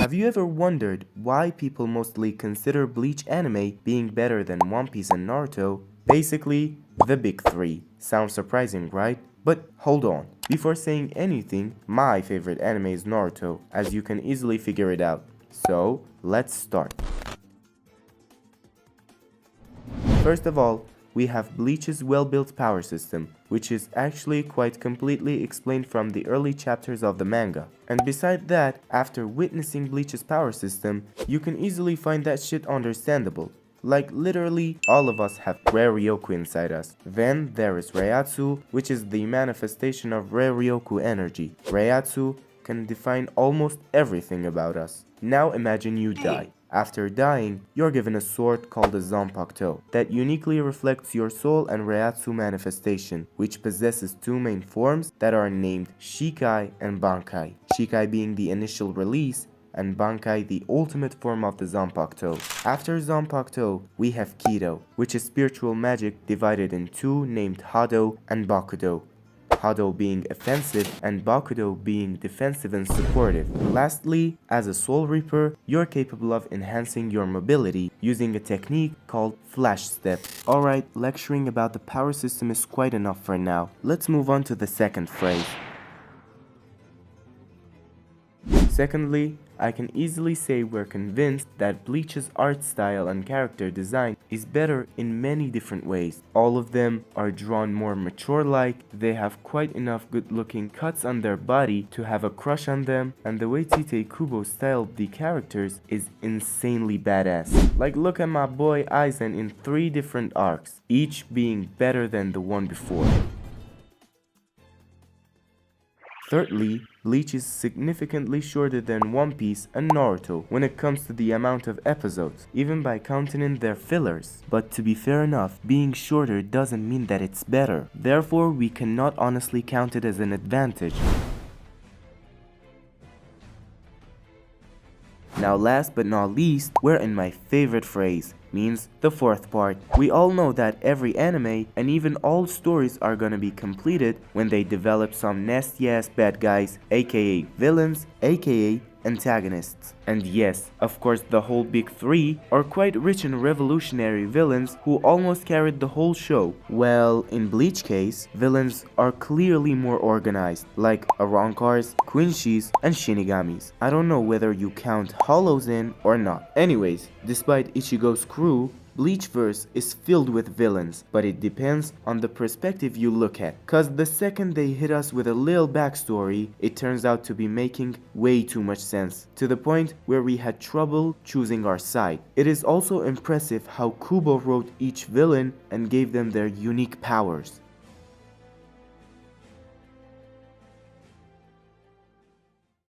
Have you ever wondered why people mostly consider Bleach anime being better than One Piece and Naruto? Basically, the big three. Sounds surprising, right? But hold on. Before saying anything, my favorite anime is Naruto, as you can easily figure it out. So, let's start. First of all, we have Bleach's well-built power system, which is actually quite completely explained from the early chapters of the manga. And beside that, after witnessing Bleach's power system, you can easily find that shit understandable. Like literally, all of us have Rare Ryoku inside us. Then there is Reiatsu, which is the manifestation of Rare Ryoku energy. Reiatsu can define almost everything about us. Now imagine you die. After dying, you're given a sword called a Zanpakuto that uniquely reflects your soul and Reiatsu manifestation, which possesses two main forms that are named Shikai and Bankai. Shikai being the initial release, and Bankai the ultimate form of the Zanpakuto. After Zanpakuto, we have Kido, which is spiritual magic divided in two named Hado and Bakudo. Hado being offensive and Bakudo being defensive and supportive. Lastly, as a Soul Reaper, you're capable of enhancing your mobility using a technique called Flash Step. Alright, lecturing about the power system is quite enough for now. Let's move on to the second phrase. Secondly, I can easily say we're convinced that Bleach's art style and character design is better in many different ways. All of them are drawn more mature-like, they have quite enough good-looking cuts on their body to have a crush on them, and the way Tite Kubo styled the characters is insanely badass. Like look at my boy Aizen in 3 different arcs, each being better than the one before. Thirdly, Bleach is significantly shorter than One Piece and Naruto when it comes to the amount of episodes, even by counting in their fillers. But to be fair enough, being shorter doesn't mean that it's better. Therefore, we cannot honestly count it as an advantage. Now last but not least, we're in my favorite phrase, means the fourth part. We all know that every anime and even all stories are gonna be completed when they develop some nasty ass bad guys, aka villains, aka antagonists. And yes, of course the whole big three are quite rich and revolutionary villains who almost carried the whole show. Well, in Bleach case, villains are clearly more organized, like Arrancars, Quincy's, and Shinigamis. I don't know whether you count Hollows in or not. Anyways, despite Ichigo's crew, Bleachverse is filled with villains, but it depends on the perspective you look at. Cause the second they hit us with a little backstory, it turns out to be making way too much sense, to the point where we had trouble choosing our side. It is also impressive how Kubo wrote each villain and gave them their unique powers.